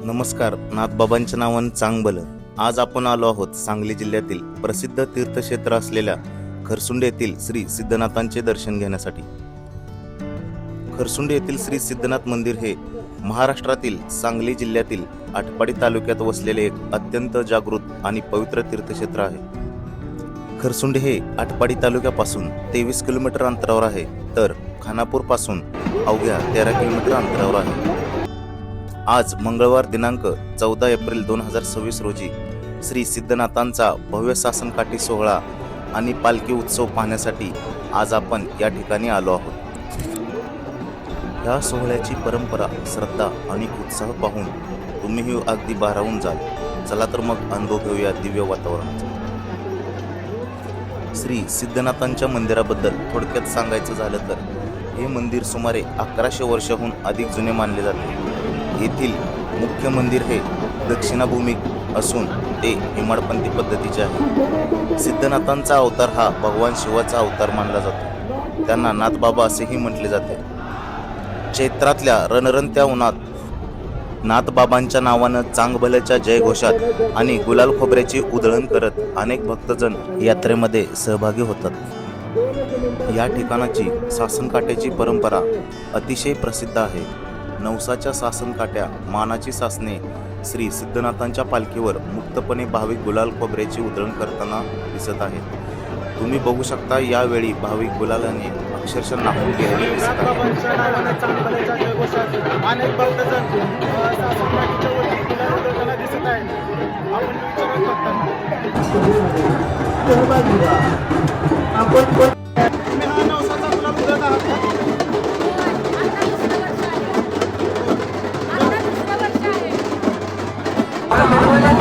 नमस्कार. नाथबाबांच्या नावानं चांगभलं. आज आपण आलो आहोत सांगली जिल्ह्यातील प्रसिद्ध तीर्थक्षेत्र असलेल्या खरसुंडे येथील श्री सिद्धनाथांचे दर्शन घेण्यासाठी. खरसुंडे येथील श्री सिद्धनाथ मंदिर हे महाराष्ट्रातील सांगली जिल्ह्यातील आटपाडी तालुक्यात वसलेले एक अत्यंत जागृत आणि पवित्र तीर्थक्षेत्र आहे. खरसुंडे हे आटपाडी तालुक्यापासून 23 किलोमीटर अंतरावर आहे, तर खानापूर पासून अवघ्या 13 किलोमीटर अंतरावर आहे. आज मंगळवार दिनांक 14 एप्रिल 2026 रोजी श्री सिद्धनाथांचा भव्य सासनकाठी सोहळा आणि पालखी उत्सव पाहण्यासाठी आज आपण या ठिकाणी आलो आहोत. या सोहळ्याची परंपरा, श्रद्धा आणि उत्साह पाहून तुम्हीही अगदी भारावून जाल. चला तर मग अनुभव घेऊया दिव्य वातावरणाचा. श्री सिद्धनाथांच्या मंदिराबद्दल थोडक्यात सांगायचं झालं तर हे मंदिर सुमारे 1100 वर्षाहून अधिक जुने मानले जाते. येथील मुख्य मंदिर हे दक्षिणाभूमिक असून ते हेमाडपंथी पद्धतीचे आहे. सिद्धनाथांचा अवतार हा भगवान शिवाचा अवतार मानला जातो. त्यांना नाथबाबा असेही म्हटले जाते. चैत्रातल्या रणरणत्या उन्हात नाथबाबांच्या नावानं चांगभल्याच्या जयघोषात आणि गुलाल खोबऱ्याची उधळण करत अनेक भक्तजण यात्रेमध्ये सहभागी होतात. या ठिकाणाची सासनकाठ्याची परंपरा अतिशय प्रसिद्ध आहे. नवसाच्या सासनकाठ्या, मानाची सासने श्री सिद्धनाथांच्या पालखीवर मुक्तपणे भाविक गुलाल खोबऱ्याची उधळण करताना दिसत आहेत. तुम्ही बघू शकता, यावेळी भाविक गुलालाने अक्षरशः नाहून गेलेले दिसत आहेत.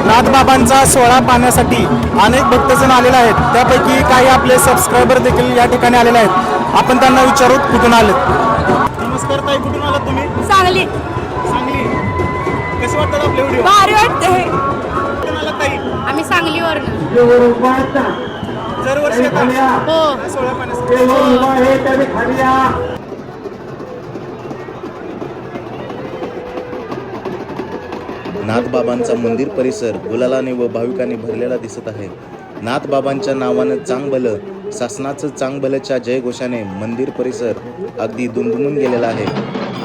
नाथबाबांचा सोहळा पाहण्यासाठी अनेक भक्तजण आलेले आहेत. त्यापैकी काही आपले सबस्क्रायबर देखील या ठिकाणी आलेले आहेत. आपण त्यांना विचारू कुठून आले. नमस्कार ताई, कुठून आलात तुम्ही? सांगली. सांगली. कसे वाटतात आपले व्हिडिओ? भारी वाटते. कुठून आलात ताई? आम्ही सांगलीवरनं. दरवर्षी येतात हो. सोहळा पाहण्यासाठी. नाथबाबांचा मंदिर परिसर गुलालाने व भाविकांनी भरलेला दिसत आहे. नाथबाबांच्या नावानं चांगभलं, शासनाचं चांगभलच्या जयघोषाने मंदिर परिसर अगदी दुमदुमून गेलेला आहे.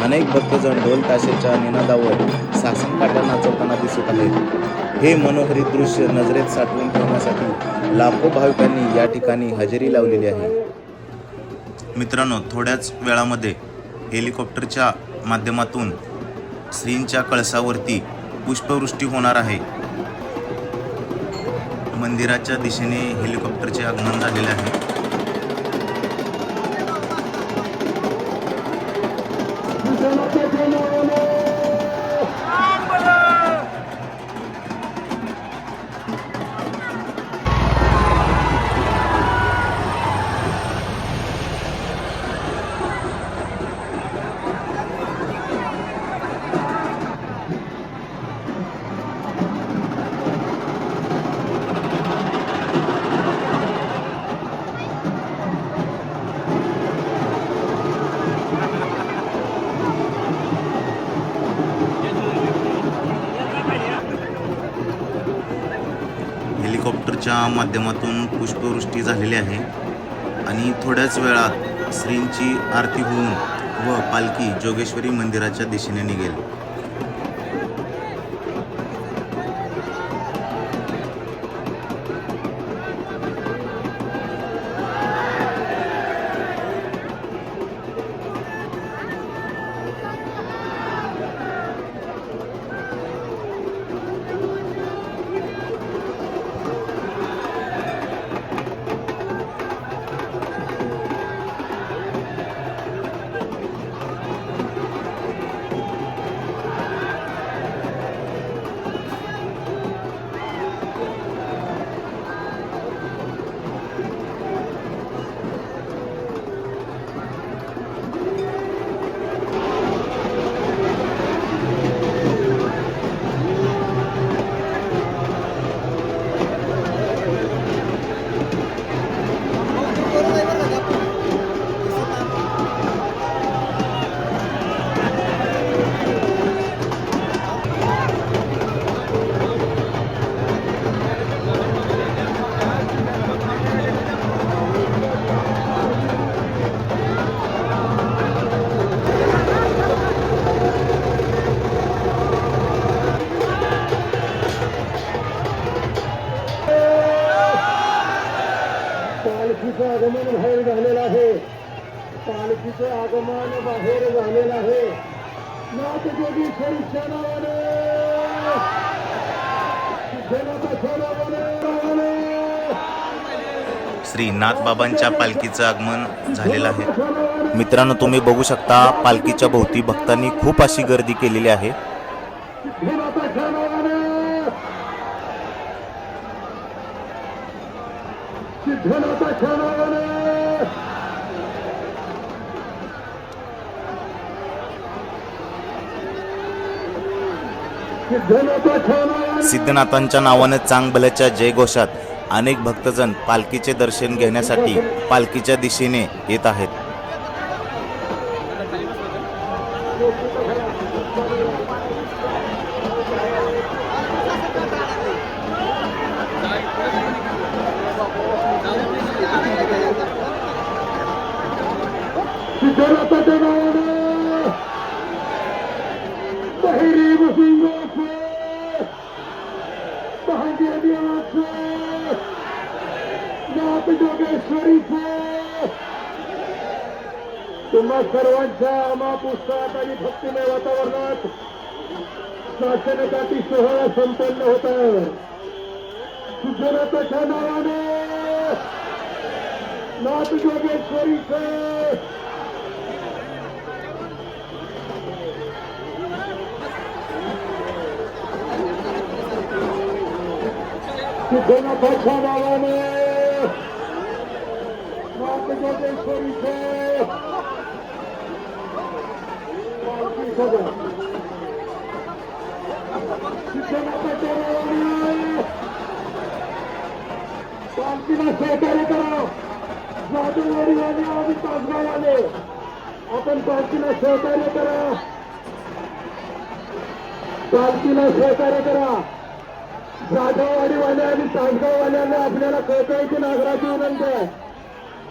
अनेक भक्तजण ढोल ताशेच्या निनादावर सासनकाठ्या नाचवताना दिसत आहेत. हे मनोहरी दृश्य नजरेत साठवून ठेवण्यासाठी लाखो भाविकांनी या ठिकाणी हजेरी लावलेली आहे. मित्रांनो, थोड्याच वेळामध्ये हेलिकॉप्टरच्या माध्यमातून श्रींच्या कळसावरती पुष्पवृष्टी होणार आहे. मंदिराच्या दिशेने हेलिकॉप्टरचे आगमन झालेले आहे. हेलिकॉप्टरच्या माध्यमातून पुष्पवृष्टी झालेली आहे आणि थोड्याच वेळात श्रींची आरती होऊन व पालखी जोगेश्वरी मंदिराच्या दिशेने निघेल. आगमन बाहेर झालेलं आहे. पालखीचं आगमन बाहेर झालेलं आहे. नाथ जोगेश्वरीच्या नावाने सिद्धनाथाच्या नावाने श्री नाथबाबांच्या पालखीचं आगमन झालेलं आहे. मित्रांनो, तुम्ही बघू शकता पालखीच्या भोवती भक्तांनी खूप अशी गर्दी केलेली आहे. सिद्धनाथाच्या नावाने सिद्धनाथाच्या नावाने सिद्धनाथाच्या नावाने सिद्धनाथांच्या नावानं चांगभल्याच्या जयघोषात अनेक भक्तजण पालखीचे दर्शन घेण्यासाठी पालखीच्या दिशेने येत आहेत. सिद्धनाथाच्या नावाने बहिरी बसिंगाचे भाग्य देवाचे नाथ जोगेश्वरीचे तुम्हा सर्वांच्या महापुस्तकात आणि भक्तिमय वातावरणात शासनकाठी सोहळा संपन्न होत आहे. सिद्धनाथाच्या नावाने नाथ जोगेश्वरीचे सिद्धनाथाच्या नावाने नाथ जोगेश्वरीचे पालखी सभा. सिद्धनाथाच्या नावाने पालखीला सहकार्य करा. जाधववाडीवाले आणि तासगाववाले आपण पालखीला सहकार्य करा. पालखीला सहकार्य करा. जाधववाडीवाले आणि तासगाववाल्यांना आपल्याला कळकळीची नागराची विनंती आहे.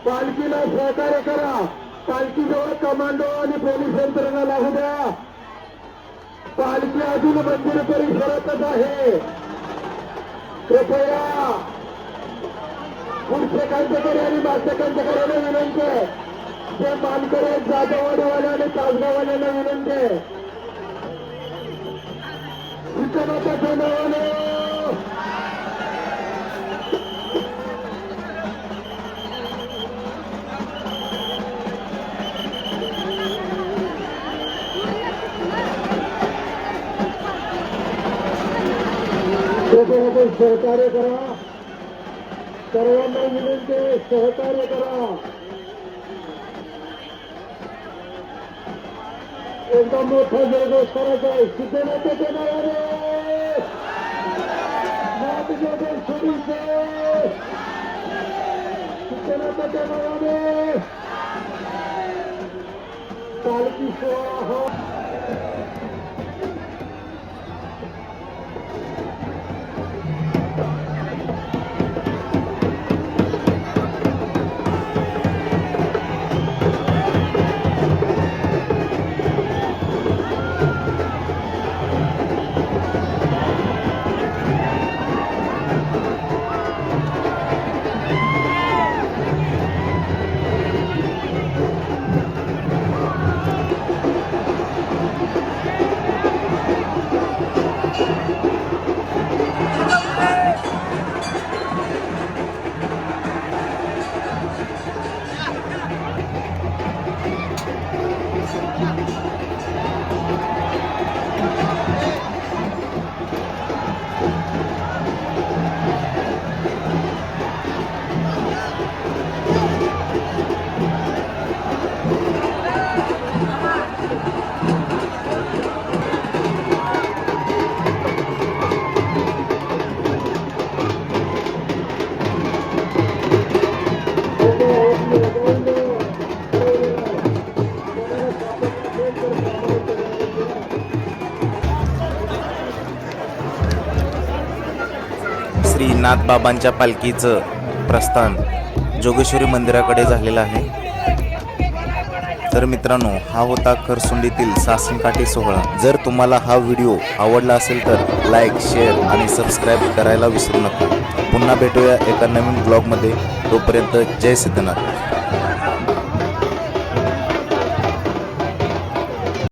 पालखीला सहकार्य करा. पालखीजवळ कमांडो आणि पोलीस यंत्रणा लागू द्या. पालखी अजून मंदिर परिसरातच आहे. कृपया पुढचेकांच्याकडे आणि मागचेकांच्याकडे विनंती आहे. जे मानकरी आहेत जाधववाडीवाले आणि तासगाववाल्यांना विनंती आहे. सिद्धनाथाच्या नावाने सहकार्य करा. सर्वांना विनंती आहे, सहकार्य करा. एकदम मोठा जयघोष करायचा आहे. सिद्धनाथाच्या नावाने नाथ जोगेश्वरीचे सिद्धनाथाच्या नावाने पालखी सोहळा हा श्री नाथबाबांच्या पालखीचं प्रस्थान जोगेश्वरी मंदिराकडे झालेलं आहे. तर मित्रांनो, हा होता खरसुंडीतील सासनकाठी सोहळा. जर तुम्हाला हा व्हिडिओ आवडला असेल तर लाईक, शेअर आणि सबस्क्राईब करायला विसरू नका. पुन्हा भेटूया एका नवीन ब्लॉगमध्ये. तोपर्यंत जय सिद्धनाथ.